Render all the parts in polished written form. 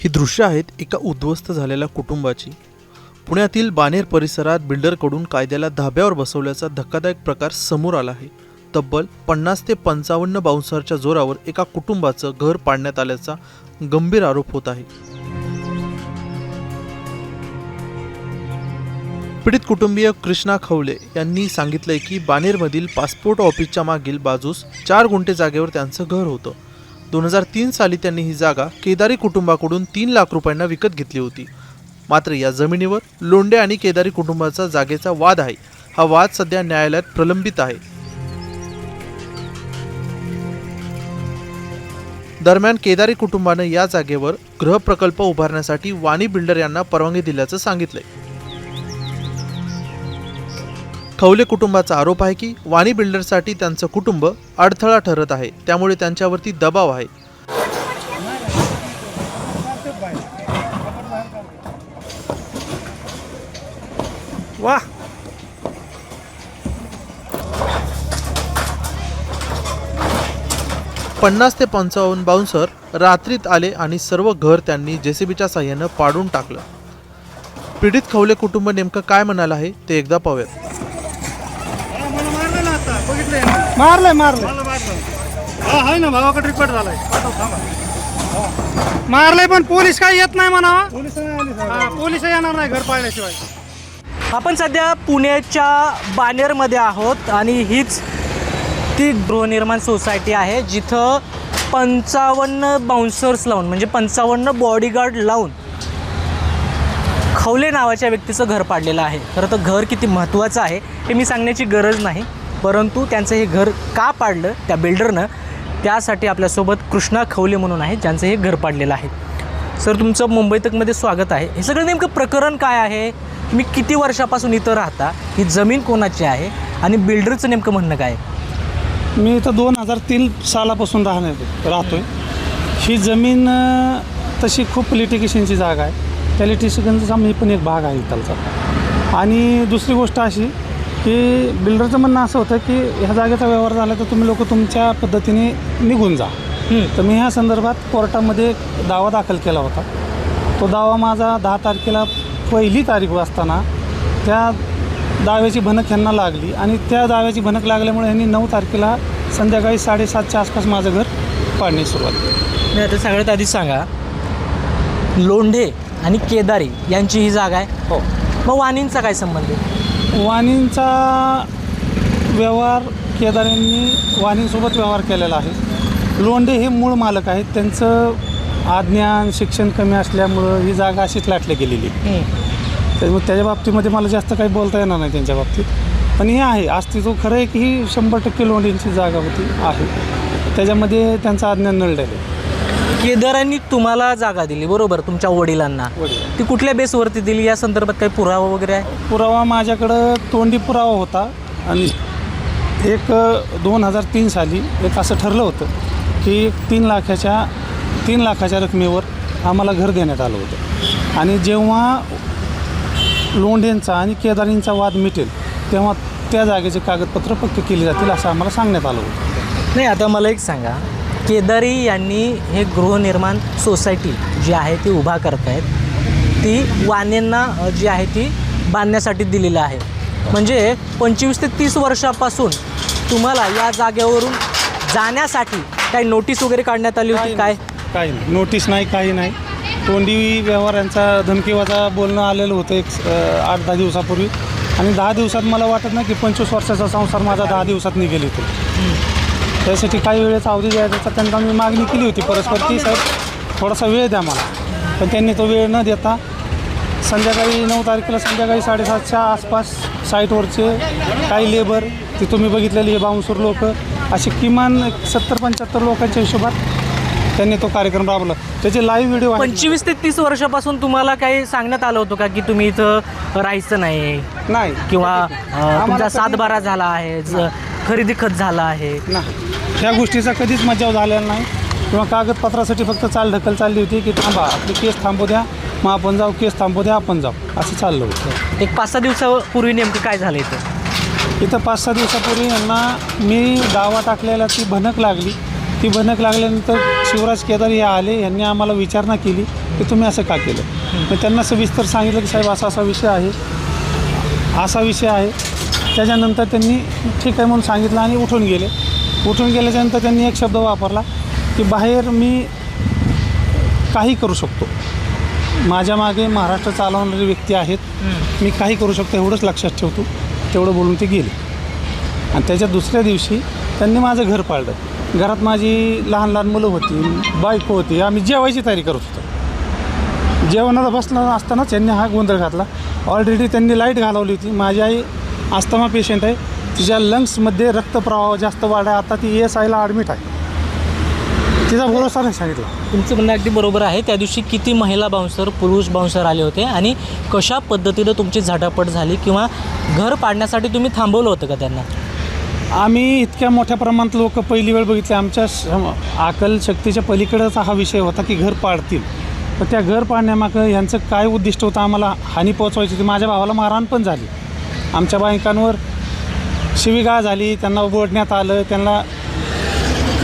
ही दृश्य आहेत एका उद्ध्वस्त झालेल्या कुटुंबाची। पुण्यातील बाणेर परिसरात बिल्डरकडून कायद्याला धाब्यावर बसवल्याचा धक्कादायक प्रकार समोर आला आहे। तब्बल 50 ते 55 बाउन्सरच्या जोरावर एका कुटुंबाचं घर पाडण्यात आल्याचा गंभीर आरोप होत आहे। पीडित कुटुंबीय कृष्णा खवले यांनी सांगितलंय की बाणेरमधील पासपोर्ट ऑफिसच्या मागील बाजूस 4 गुंठे जागेवर त्यांचं घर होतं। 2003 साली त्यांनी ही जागा केदारी कुटुंबाकडून 3 लाख रुपयांना विकत घेतली होती। मात्र या जमिनीवर लोंढे आणि केदारी कुटुंबाचा जागेचा वाद आहे। हा वाद सध्या न्यायालयात प्रलंबित आहे। दरम्यान केदारी कुटुंबाने या जागेवर गृहप्रकल्प उभारण्यासाठी वाणी बिल्डर यांना परवानगी दिल्याचं सांगितलंय। खवले कुटुंबाचा आरोप आहे की वाणी बिल्डरसाठी त्यांचं कुटुंब अडथळा ठरत आहे, त्यामुळे त्यांच्यावरती दबाव आहे। वाह 50 ते 55 बाउन्सर रात्रीत आले आणि सर्व घर त्यांनी जेसीबीच्या साह्यानं पाडून टाकलं। पीडित खवले कुटुंब नेमकं काय म्हणालं आहे ते एकदा पाहूयात। मारलंय हाय ना भावाकडे रिपोर्ट झालाय। मारलंय पण पोलीस काही येत नाही म्हणा। पोलीस येणार नाही घर पाळल्याशिवाय। आपण सध्या पुण्याच्या बाणेरमध्ये आहोत आणि हीच ती गृहनिर्माण सोसायटी आहे जिथं 55 बाउन्सर्स लावून म्हणजे 55 बॉडीगार्ड लावून खवले नावाच्या व्यक्तीचं घर पाडलेलं आहे। खरं तर घर किती महत्त्वाचं आहे हे मी सांगण्याची गरज नाही, परंतु त्यांचं हे घर का पाडलं त्या बिल्डरनं, त्यासाठी आपल्यासोबत कृष्णा खवले म्हणून आहे ज्यांचं हे घर पाडलेलं आहे। सर, तुमचं मुंबई तकमध्ये स्वागत आहे। हे सगळं नेमकं प्रकरण काय आहे? तुम्ही किती वर्षापासून इथं राहता? ही जमीन कोणाची आहे आणि बिल्डरचं नेमकं म्हणणं काय? मी इथं 2003 सालापासून राहतोय। ही जमीन तशी खूप लिटिगेशनची जागा आहे। त्या लिटिगेशनचा मी पण एक भाग आहे इथलचा। आणि दुसरी गोष्ट अशी की बिल्डरचं म्हणणं असं होतं की ह्या जागेचा व्यवहार झाला तर तुम्ही लोक तुमच्या पद्धतीने निघून जा। तर मी ह्या संदर्भात कोर्टामध्ये दावा दाखल केला होता। तो दावा माझा 10 तारखेला पहिली तारीख असताना त्या दाव्याची भनक ह्यांना लागली आणि त्या दाव्याची भनक लागल्यामुळे ह्यांनी 9 तारखेला संध्याकाळी 7:30च्या आसपास माझं घर पाडण्यास सुरुवात केली। नाही, आता सगळ्यात आधी सांगा, लोंढे आणि केदारी यांची ही जागा आहे। हो। मग वाणींचा काय संबंध आहे? वाणींचा व्यवहार केदारींनी वाणींसोबत व्यवहार केलेला आहे। लोंढे हे मूळ मालक आहेत। त्यांचं अज्ञान शिक्षण कमी असल्यामुळं ही जागा अशीच लाटली गेलेली। त्यामुळे त्याच्या बाबतीमध्ये मला जास्त काही बोलता येणार नाही त्यांच्या बाबतीत, पण हे आहे अस्तित्व खरं आहे की ही 100% लोंढेंची जागा होती आहे। त्याच्यामध्ये त्यांचं अज्ञान नळलेलं आहे। केदारांनी तुम्हाला जागा दिली बरोबर, तुमच्या वडिलांना। ती कुठल्या बेसवरती दिली या संदर्भात काही पुरावा वगैरे आहे? पुरावा माझ्याकडं तोंडी पुरावा होता आणि एक 2003 साली एक असं ठरलं होतं की 3 लाखाच्या रकमेवर आम्हाला घर देण्यात आलं होतं। आणि जेव्हा लोंढेंचा आणि केदारींचा वाद मिटेल तेव्हा त्या जागेचे कागदपत्र पक्के केली जातील असं आम्हाला सांगण्यात आलं होतं। नाही, आता मला एक सांगा, केदारी यांनी हे गृहनिर्माण सोसायटी जी आहे ती उभा करतायत, ती वाण्यांना जी आहे ती बांधण्यासाठी दिलेलं आहे। म्हणजे 25 ते 30 वर्षापासून तुम्हाला या जागेवरून जाण्यासाठी काही नोटीस वगैरे काढण्यात आली होती काय? काही नाही, नोटीस नाही, काही नाही। तोंडी व्यवहारांचा धमकीवाचा बोलणं आलेलं होतं एक 8-10 दिवसापूर्वी। आणि 10 दिवसात मला वाटत नाही की 25 वर्षाचा संसार माझा 10 दिवसात निघेल इथून। त्यासाठी काही वेळेचा अवधी द्यायचा त्यांना मी मागणी केली होती परस्पर की साहेब थोडासा वेळ द्या मला, पण त्यांनी तो वेळ न देता संध्याकाळी 9 तारखेला संध्याकाळी 7:30च्या आसपास साईटवरचे काही लेबर, ते तुम्ही बघितलेले हे बाउन्सर लोक, असे किमान 70-75 लोकांच्या हिशोबात त्यांनी तो कार्यक्रम राबवला। त्याचे लाईव्ह व्हिडिओ 25 ते 30 वर्षापासून तुम्हाला काही सांगण्यात आलं होतं का की तुम्ही इथं राहायचं नाही किंवा तुमचा 7-12 झाला आहे, खरेदी खत झाला आहे? नाही, ह्या गोष्टीचा कधीच मज्जाव झालेला नाही किंवा कागदपत्रासाठी फक्त चालढकल चालली होती की थांबा आपली केस थांबू द्या मग आपण जाऊ, केस थांबू द्या आपण जाऊ, असं चाललं होतं। एक 5-6 दिवसापूर्वी नेमकं काय झालं इथं 5-6 दिवसापूर्वी यांना मी दावा टाकलेला ती भनक लागली। ती भनक लागल्यानंतर शिवराज केदारी हे आले, यांनी आम्हाला विचारणा केली की तुम्ही असं का केलं. मग त्यांना सविस्तर सांगितलं की साहेब असा विषय आहे. त्याच्यानंतर त्यांनी ठीक आहे म्हणून सांगितलं आणि उठून गेले. उठून गेल्याच्यानंतर त्यांनी एक शब्द वापरला की बाहेर मी काही करू शकतो, माझ्या मागे महाराष्ट्र चालवणारी व्यक्ती आहेत, मी काही करू शकतो एवढंच लक्षात ठेवतो. तेवढं बोलून ते गेले. आणि त्याच्या दुसऱ्या दिवशी त्यांनी माझं घर पाळलं. घरात माझी लहान लहान मुलं होती, बायको होती. आम्ही जेवायची तयारी करत होतो. जेवणाला बसलं असतानाच त्यांनी हा गोंधळ घातला. ऑलरेडी त्यांनी लाईट घालवली होती. माझी आई अस्थमा पेशंट आहे, तिच्या लंग्समध्ये रक्तप्रवाह जास्त वाढला. आता ती ESIला ॲडमिट आहे. तिचा भरोसा नाही सांगितला. तुमचं म्हणणं अगदी बरोबर आहे. त्या दिवशी किती महिला बाउन्सर, पुरुष बाउन्सर आले होते आणि कशा पद्धतीनं तुमची झटापट झाली किंवा घर पाडण्यासाठी तुम्ही थांबवलं होतं का त्यांना? आम्ही इतक्या मोठ्या प्रमाणात लोक पहिली वेळ बघितले. आमच्या आकल शक्तीच्या पलीकडेचा हा विषय होता की घर पाडतील. तर त्या घर पाडण्यामागं ह्यांचं काय उद्दिष्ट होतं, आम्हाला हानी पोचवायची होती. माझ्या भावाला मारहाण पण झाली. आमच्या बायकांवर शिवीगाळ झाली, त्यांना ओढण्यात आलं, त्यांना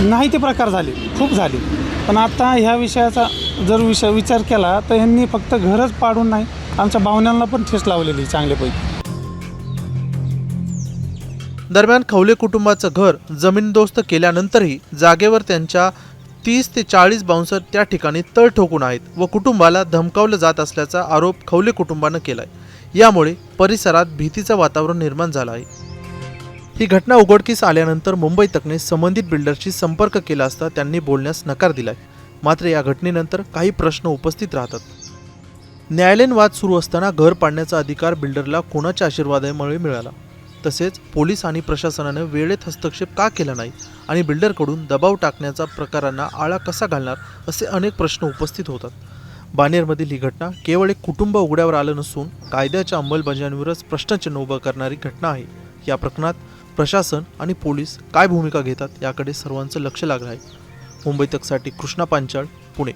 नाही ते प्रकार झाले, खूप झाले. पण आता ह्या विषयाचा जर विचार केला तर ह्यांनी फक्त घरच पाडून नाही, आमच्या भावनांना पण ठेच लावलेली चांगल्यापैकी. दरम्यान खवले कुटुंबाचं घर जमीनदोस्त केल्यानंतरही जागेवर त्यांच्या 30 ते 40 बाउन्सर त्या ठिकाणी तळ ठोकून आहेत व कुटुंबाला धमकावलं जात असल्याचा आरोप खवले कुटुंबानं केलाय. यामुळे परिसरात भीतीचं वातावरण निर्माण झालं आहे. ही घटना उघडकीस आल्यानंतर मुंबई तकने संबंधित बिल्डरशी संपर्क केला असता त्यांनी बोलण्यास नकार दिलाय. मात्र या घटनेनंतर काही प्रश्न उपस्थित राहतात. न्यायालयीन वाद सुरू असताना घर पाडण्याचा अधिकार बिल्डरला कोणाच्या आशीर्वादामुळे मिळाला? तसेच पोलीस आणि प्रशासनाने वेळेत हस्तक्षेप का केला नाही आणि बिल्डरकडून दबाव टाकण्याचा प्रकारांना आळा कसा घालणार, असे अनेक प्रश्न उपस्थित होतात. बाणेरमधील ही घटना केवळ एक कुटुंब उघड्यावर आलं नसून कायद्याच्या अंमलबजावणीवरच प्रश्नचिन्ह उभं करणारी घटना आहे. या प्रकरणात प्रशासन आणि पोलीस काय भूमिका घेतात याकडे सर्वांचं लक्ष लागलं आहे. मुंबई तकसाठी कृष्णा पांचाळ, पुणे.